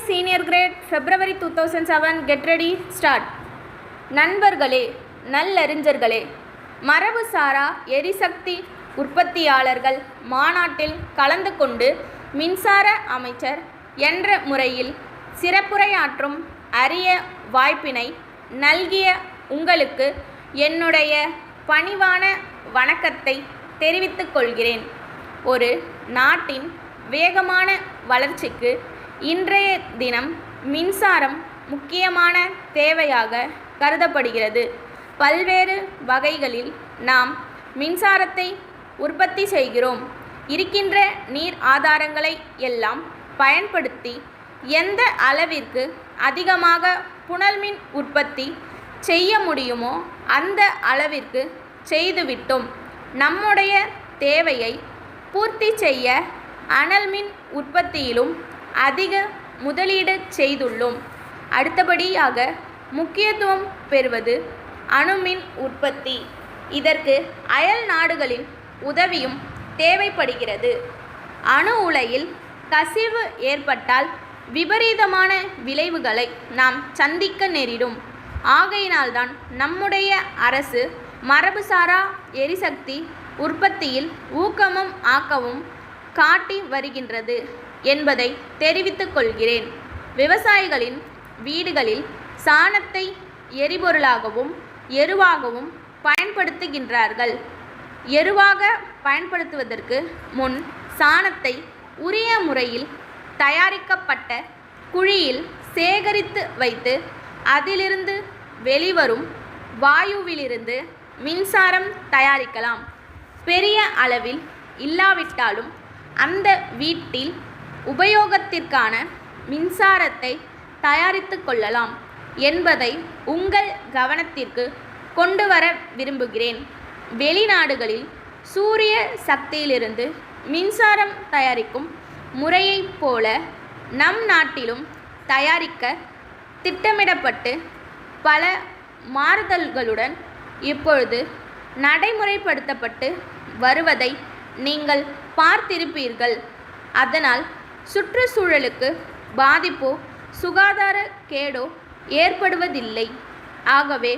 senior grade February 2007 get ready start. நண்பர்களே, நல்லறிஞர்களே, மரபுசாரா எரிசக்தி உற்பத்தியாளர்கள் மாநாட்டில் கலந்து கொண்டு மின்சார அமைச்சர் என்ற முறையில் சிறப்புரையாற்றும் அரிய வாய்ப்பினை நல்கிய உங்களுக்கு என்னுடைய பணிவான வணக்கத்தை தெரிவித்துக் கொள்கிறேன். ஒரு நாட்டின் வேகமான வளர்ச்சிக்கு இன்றைய தினம் மின்சாரம் முக்கியமான தேவையாக கருதப்படுகிறது. பல்வேறு வகைகளில் நாம் மின்சாரத்தை உற்பத்தி செய்கிறோம். இருக்கின்ற நீர் ஆதாரங்களை எல்லாம் பயன்படுத்தி எந்த அளவிற்கு அதிகமாக புனல்மின் உற்பத்தி செய்ய முடியுமோ அந்த அளவிற்கு செய்துவிட்டோம். நம்முடைய தேவையை பூர்த்தி செய்ய அனல்மின் உற்பத்தியிலும் அதிக முதலீடு செய்துள்ளோம். அடுத்தபடியாக முக்கியத்துவம் பெறுவது அணுமின் உற்பத்தி. இதற்கு அயல் நாடுகளின் உதவியும் தேவைப்படுகிறது. அணு உலையில் கசிவு ஏற்பட்டால் விபரீதமான விளைவுகளை நாம் சந்திக்க நேரிடும். ஆகையினால்தான் நம்முடைய அரசு மரபுசாரா எரிசக்தி உற்பத்தியில் ஊக்கமும் ஆக்கமும் காட்டி வருகின்றது என்பதை தெரிவித்துக் கொள்கிறேன். விவசாயிகளின் வீடுகளில் சாணத்தை எரிபொருளாகவும் எருவாகவும் பயன்படுத்துகின்றார்கள். எருவாக பயன்படுத்துவதற்கு முன் சாணத்தை உரிய முறையில் தயாரிக்கப்பட்ட குழியில் சேகரித்து வைத்து அதிலிருந்து வெளிவரும் வாயுவிலிருந்து மின்சாரம் தயாரிக்கலாம். பெரிய அளவில் இல்லாவிட்டாலும் அந்த வீட்டில் உபயோகத்திற்கான மின்சாரத்தை தயாரித்து கொள்ளலாம் என்பதை உங்கள் கவனத்திற்கு கொண்டு வர விரும்புகிறேன். வெளிநாடுகளில் சூரிய சக்தியிலிருந்து மின்சாரம் தயாரிக்கும் முறையைப் போல நம் நாட்டிலும் தயாரிக்க திட்டமிடப்பட்டு பல மாறுதல்களுடன் இப்பொழுது நடைமுறைப்படுத்தப்பட்டு வருவதை நீங்கள் பார்த்திருப்பீர்கள். அதனால் சுற்றுச்சூழலுக்கு பாதிப்போ சுகாதார கேடோ ஏற்படுவதில்லை. ஆகவே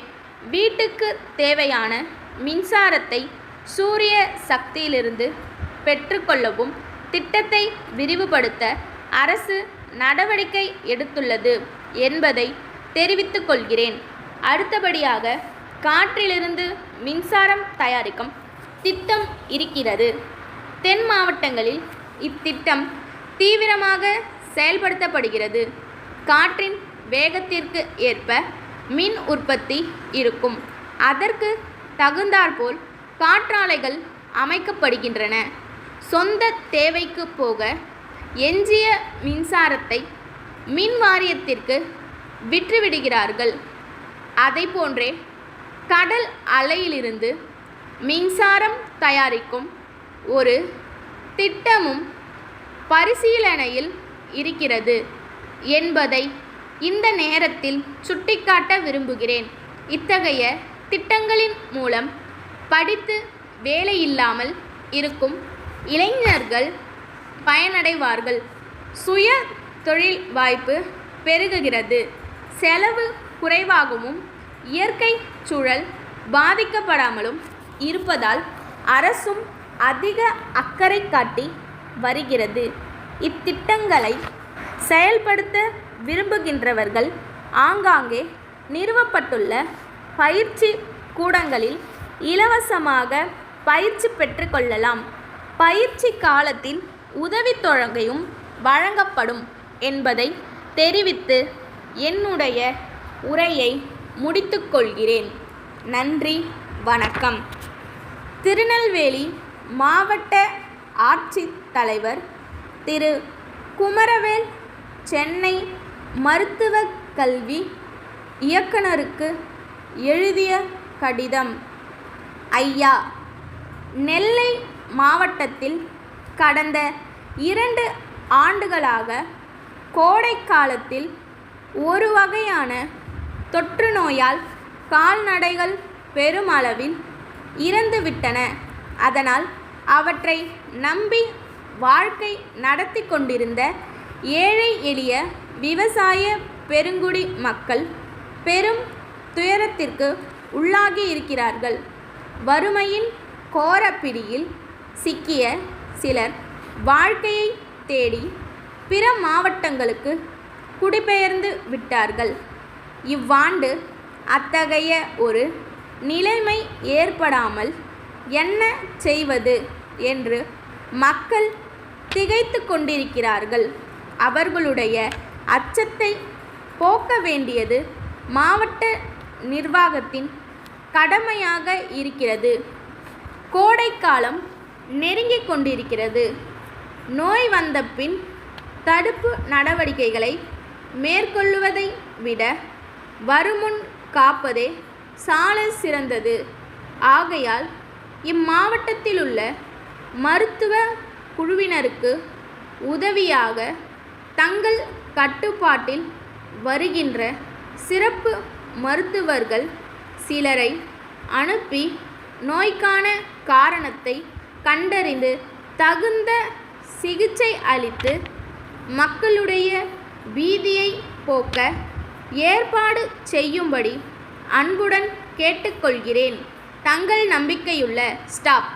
வீட்டுக்கு தேவையான மின்சாரத்தை சூரிய சக்தியிலிருந்து பெற்றுக்கொள்ளவும் திட்டத்தை விரிவுபடுத்த அரசு நடவடிக்கை எடுத்துள்ளது என்பதை தெரிவித்துக் கொள்கிறேன். அடுத்தபடியாக காற்றிலிருந்து மின்சாரம் தயாரிக்கும் திட்டம் இருக்கிறது. தென் மாவட்டங்களில் இத்திட்டம் தீவிரமாக செயல்படுத்தப்படுகிறது. காற்றின் வேகத்திற்கு ஏற்ப மின் உற்பத்தி இருக்கும். அதற்கு தகுந்தாற்போல் காற்றாலைகள் அமைக்கப்படுகின்றன. சொந்த தேவைக்கு போக எஞ்சிய மின்சாரத்தை மின் வாரியத்திற்கு விற்றுவிடுகிறார்கள். அதைப்போன்றே கடல் அலையிலிருந்து மின்சாரம் தயாரிக்கும் ஒரு திட்டமும் பரிசீலனையில் இருக்கிறது என்பதை இந்த நேரத்தில் சுட்டிக்காட்ட விரும்புகிறேன். இத்தகைய திட்டங்களின் மூலம் படித்து வேலையில்லாமல் இருக்கும் இளைஞர்கள் பயனடைவார்கள். சுய தொழில் வாய்ப்பு பெருகுகிறது. செலவு குறைவாகவும் இயற்கை சூழல் பாதிக்கப்படாமலும் இருப்பதால் அரசும் அதிக அக்கறை காட்டி வருகிறது. இத்திட்டங்களை செயல்படுத்த விரும்புகின்றவர்கள் ஆங்காங்கே நிறுவப்பட்டுள்ள பயிற்சி கூடங்களில் இலவசமாக பயிற்சி பெற்றுக்கொள்ளலாம். பயிற்சி காலத்தில் உதவித்தொகையும் வழங்கப்படும் என்பதை தெரிவித்து என்னுடைய உரையை முடித்துக்கொள்கிறேன். நன்றி, வணக்கம். திருநெல்வேலி மாவட்ட ஆட்சித்தலைவர் திரு குமரவேல் சென்னை மருத்துவக் கல்வி இயக்குனருக்கு எழுதிய கடிதம். ஐயா, நெல்லை மாவட்டத்தில் கடந்த 2 ஆண்டுகளாக கோடை காலத்தில் ஒரு வகையான தொற்று நோயால் கால்நடைகள் பெருமளவில் இறந்துவிட்டன. அதனால் அவற்றை நம்பி வாழ்க்கை நடத்தி கொண்டிருந்த ஏழை எளிய விவசாய பெருங்குடி மக்கள் பெரும் துயரத்திற்கு உள்ளாகி இருக்கிறார்கள். வறுமையின் கோரப்பிடியில் சிக்கிய சிலர் வாழ்க்கையை தேடி பிற மாவட்டங்களுக்கு குடிபெயர்ந்து விட்டார்கள். இவ்வாண்டு அத்தகைய ஒரு நிலைமை ஏற்படாமல் என்ன செய்வது என்று மக்கள் திகைத்து கொண்டிருக்கிறார்கள். அவர்களுடைய அச்சத்தை போக்க வேண்டியது மாவட்ட நிர்வாகத்தின் கடமையாக இருக்கிறது. கோடைக்காலம் நெருங்கிக் கொண்டிருக்கிறது. நோய் வந்த பின் தடுப்பு நடவடிக்கைகளை மேற்கொள்வதை விட வருமுன் காப்பதே சால சிறந்தது. ஆகையால் இம்மாவட்டத்திலுள்ள மருத்துவ குழுவினருக்கு உதவியாக தங்கள் கட்டுப்பாட்டில் வருகின்ற சிறப்பு மருத்துவர்கள் சிலரை அனுப்பி நோய்க்கான காரணத்தை கண்டறிந்து தகுந்த சிகிச்சை அளித்து மக்களுடைய பீதியை போக்க ஏற்பாடு செய்யும்படி அன்புடன் கேட்டுக்கொள்கிறேன். தங்கள் நம்பிக்கையுள்ள ஸ்டாப்.